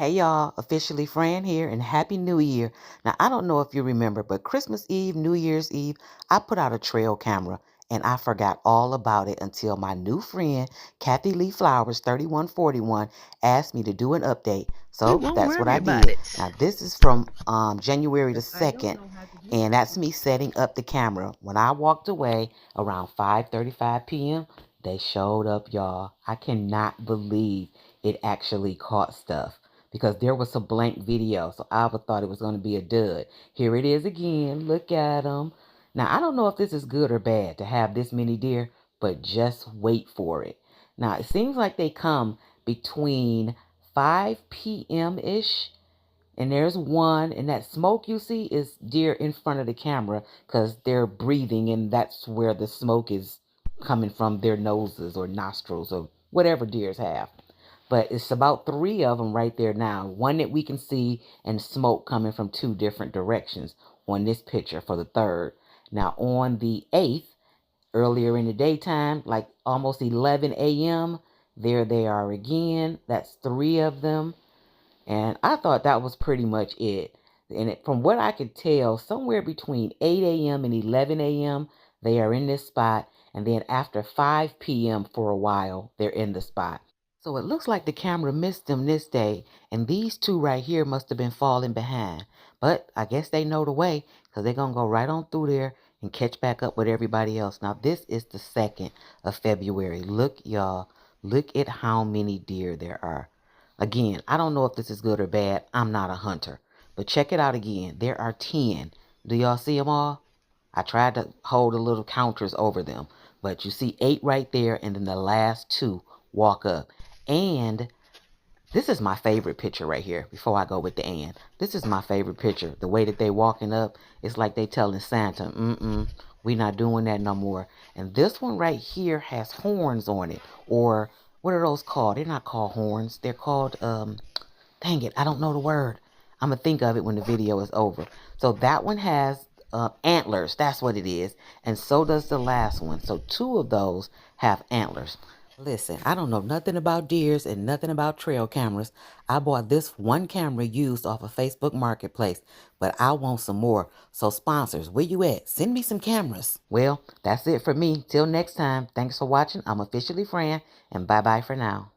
Hey y'all, officially Fran here and Happy New Year. Now, I don't know if you remember, but Christmas Eve, New Year's Eve, I put out a trail camera and I forgot all about it until my new friend, Kathy Lee Flowers, 3141, asked me to do an update. We So won't that's what worry I about did. it. Now, this is from January the Because I don't 2nd, know how to use and it. that's me setting up the camera. When I walked away around 5:35 p.m., they showed up, y'all. I cannot believe it actually caught stuff because there was a blank video. So I thought it was going to be a dud. Here it is again. Look at them. Now, I don't know if this is good or bad to have this many deer, but just wait for it. Now, it seems like they come between 5 p.m. ish. And there's one, and that smoke you see is deer in front of the camera because they're breathing, and that's where the smoke is coming from their noses or nostrils or whatever deers have. But it's about three of them right there now. One that we can see and smoke coming from two different directions on this picture for the third. Now on the 8th, earlier in the daytime, like almost 11 a.m., there they are again. That's three of them. And I thought that was pretty much it. And from what I could tell, somewhere between 8 a.m. and 11 a.m., they are in this spot. And then after 5 p.m. for a while, they're in the spot. So it looks like the camera missed them this day. And these two right here must have been falling behind. But I guess they know the way because they're going to go right on through there and catch back up with everybody else. Now, this is the 2nd of February. Look, y'all. Look at how many deer there are. Again, I don't know if this is good or bad. I'm not a hunter. But check it out again. There are 10. Do y'all see them all? I tried to hold the little counters over them. But you see 8 right there, and then the last 2 walk up. And this is my favorite picture right here before I go with the and. This is my favorite picture. The way that they walking up, it's like they telling Santa, we not doing that no more. And this one right here has horns on it. Or what are those called? They're not called horns. They're called, dang it, I don't know the word. I'm going to think of it when the video is over. So that one has antlers. That's what it is. And so does the last one. So 2 of those have antlers. Listen, I don't know nothing about deers and nothing about trail cameras. I bought this one camera used off of Facebook Marketplace, but I want some more. So sponsors, where you at? Send me some cameras. Well, that's it for me. Till next time, thanks for watching. I'm officially Fran, and bye-bye for now.